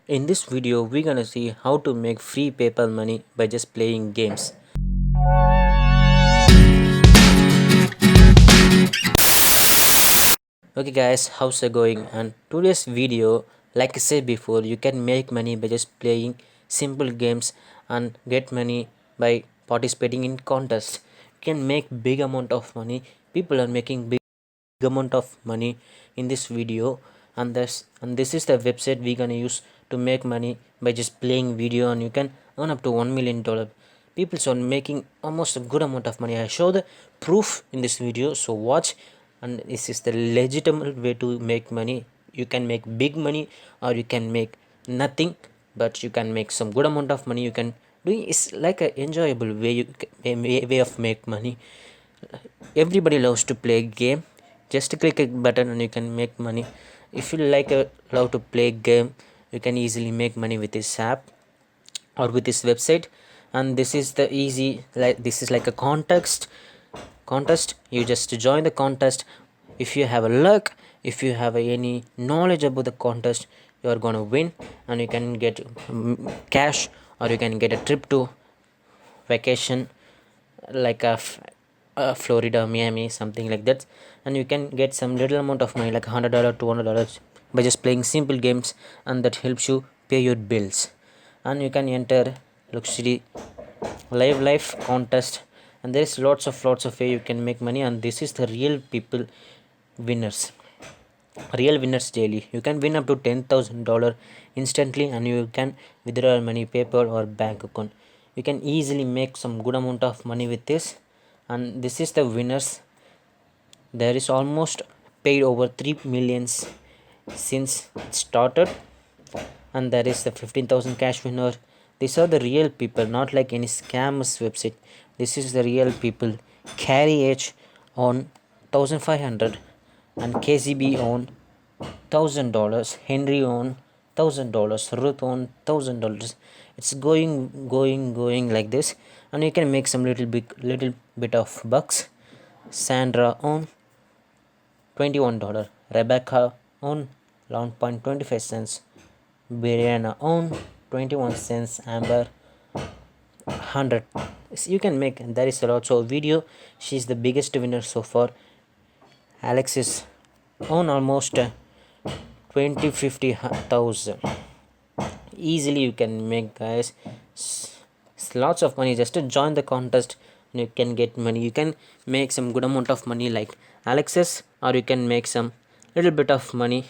In this video, we're gonna see how to make free PayPal money by just playing games. Okay guys, how's it going? And today's video, like I said before, you can make money by just playing simple games and get money by participating in contests. You can make big amount of money. People are making big amount of money in this video, and this is the website we're gonna use to make money by just playing video, and you can earn up to $1 million. People are making almost a good amount of money. I show the proof in this video, so watch. And this is the legitimate way to make money. You can make big money or you can make nothing, but you can make some good amount of money. You can do it's like a enjoyable way, way of make money. Everybody loves to play game. Just click a button and you can make money. If you love to play game, you can easily make money with this app or with this website. And this is the easy, like this is like a contest. You just join the contest. If you have a luck, if you have any knowledge about the contest, you are gonna win, and you can get cash, or you can get a trip to vacation, like Florida, Miami, something like that. And you can get some little amount of money, like $100, $200, by just playing simple games, and that helps you pay your bills. And you can enter luxury life contest, and there is lots of way you can make money. And this is the winners real winners daily. You can win up to $10,000 instantly, and you can withdraw money PayPal or bank account. You can easily make some good amount of money with this. And this is the winners. There is almost paid over 3 millions since it started, and there is the 15,000 cash winner. These are the real people, not like any scammers website. This is the real people. Carry H on 1,500, and KCB on $1,000, Henry on $1,000, Ruth on $1,000. It's going like this, and you can make some little bit of bucks. Sandra on $21, Rebecca on 11.25 cents, Brianna on 21 cents, Amber 100. You can make, there is also a video. She's the biggest winner so far. Alex is on almost 50,000. Easily you can make, guys, lots of money. Just to join the contest, you can get money. You can make some good amount of money like Alexis, or you can make some little bit of money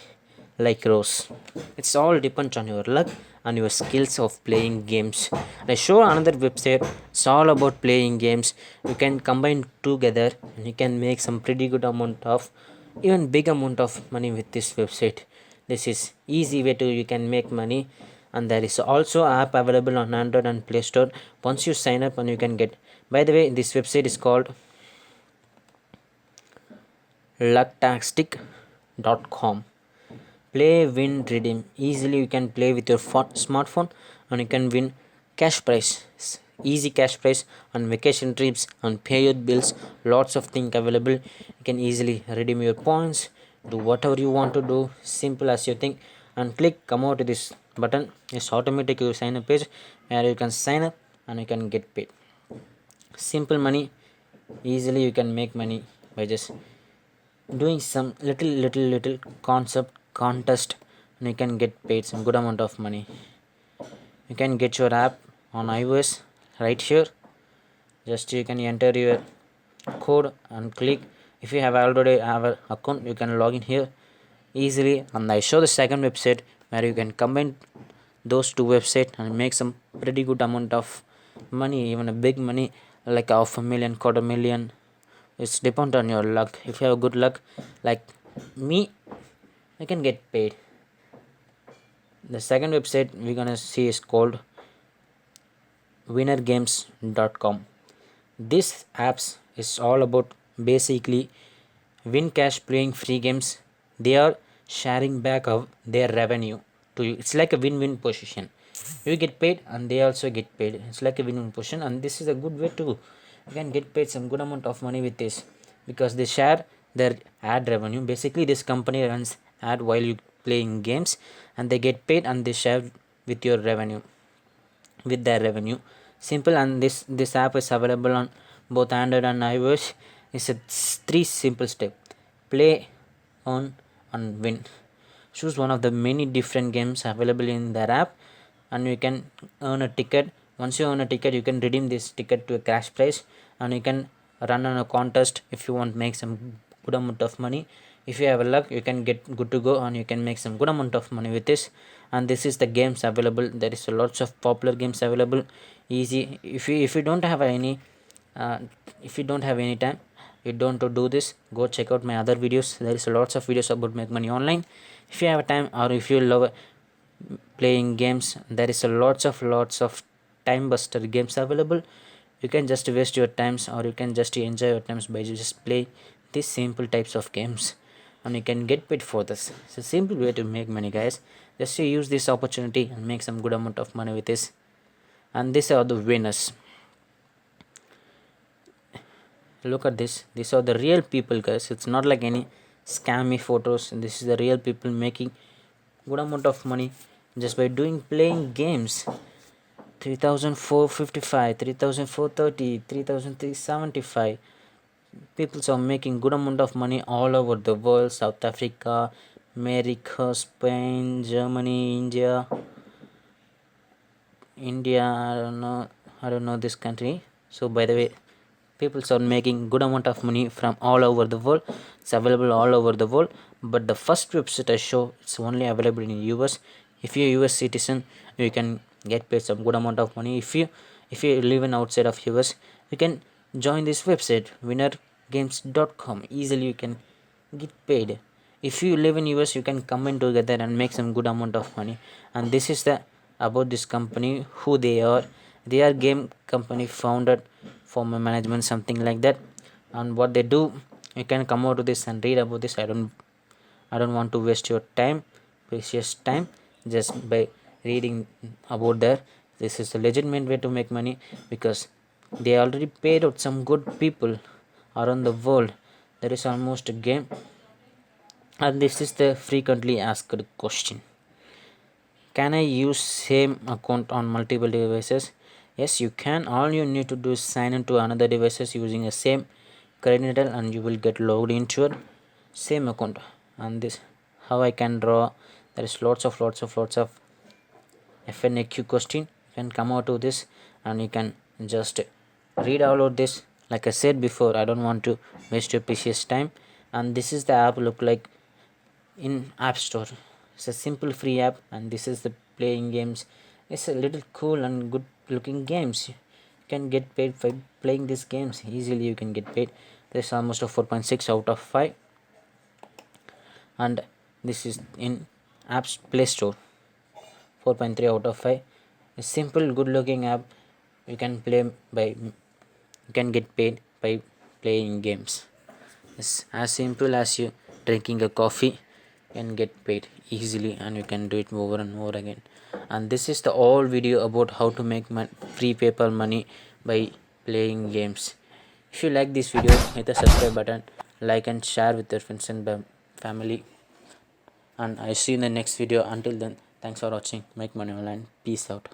like Rose. It's all depends on your luck and your skills of playing games. I show another website. It's all about playing games. You can combine together and you can make some pretty good amount of, even big amount of money with this website. This is easy way to you can make money. And there is also app available on Android and Play Store. Once you sign up, and you can get, by the way, this website is called lucktastic.com. Play, win, redeem. Easily you can play with your smartphone, and you can win cash prize, easy cash prize on vacation trips, on pay your bills. Lots of things available. You can easily redeem your points, do whatever you want to do, simple as you think. And click come out to this button. It's automatic you sign up page where you can sign up and you can get paid. Simple money. Easily you can make money by just doing some little concept contest, and you can get paid some good amount of money. You can get your app on iOS right here. Just you can enter your code and click. If you have already have an account, you can log in here easily. And I show the second website where you can combine those two websites and make some pretty good amount of money, even a big money like half a million, quarter million. It's depend on your luck. If you have good luck like me, I can get paid. The second website we're gonna see is called winnergames.com. This apps is all about basically win cash playing free games. They are sharing back of their revenue to you. It's like a win-win position. You get paid and they also get paid. It's like a win-win position, and this is a good way too. You can get paid some good amount of money with this, because they share their ad revenue. Basically this company runs ad while you playing games, and they get paid and they share with your revenue, with their revenue. Simple. And this app is available on both Android and iOS. It's a three simple step: play, earn, and win. Choose one of the many different games available in their app, and you can earn a ticket. Once you earn a ticket, you can redeem this ticket to a cash prize, and you can run on a contest if you want to make some good amount of money. If you have a luck, you can get good to go, and you can make some good amount of money with this. And this is the games available. There is lots of popular games available, easy. If you don't have any uh, if you don't have any time, you don't to do this, go check out my other videos. There is lots of videos about make money online. If you have time, or if you love playing games, there is a lots of time buster games available. You can just waste your times, or you can just enjoy your times by just play these simple types of games, and you can get paid for this. It's a simple way to make money, guys. Just to use this opportunity and make some good amount of money with this. And these are the winners. Look at this. These are the real people, guys. It's not like any scammy photos. This is the real people making good amount of money just by doing playing games. 3,455, 3,430, 3,375. People are making good amount of money all over the world. South Africa, America, Spain, Germany, India. I don't know this country. So by the way, people are making good amount of money from all over the world. It's available all over the world, but the first website I show, it's only available in US. If you're a US citizen, you can get paid some good amount of money. If you live in outside of US, you can join this website winnergames.com. Easily you can get paid. If you live in US, you can combine together and make some good amount of money. And this is the about this company, who they are. They are game company founded for my management, something like that. And what they do, you can come out to this and read about this. I don't want to waste your time, precious time, just by reading about that. This is a legitimate way to make money, because they already paid out some good people around the world. There is almost a game. And this is the frequently asked question: can I use same account on multiple devices? Yes, you can. All you need to do is sign into another devices using the same credential, and you will get logged into your same account. And this how I can draw. There is lots of FNAQ question. You can come out to this, and you can just read out this. Like I said before, I don't want to waste your precious time. And this is the app look like in App Store. It's a simple free app, and this is the playing games. It's a little cool and good looking games. You can get paid by playing these games easily. You can get paid. There's almost a 4.6 out of 5, and this is in Apps Play Store. 4.3 out of 5. A simple good looking app. You can get paid by playing games. It's as simple as you drinking a coffee. You can get paid easily, and you can do it over and over again. And this is the all video about how to make free paper money by playing games. If you like this video, hit the subscribe button, like and share with your friends and family. And I see you in the next video. Until then, thanks for watching. Make money online. Peace out.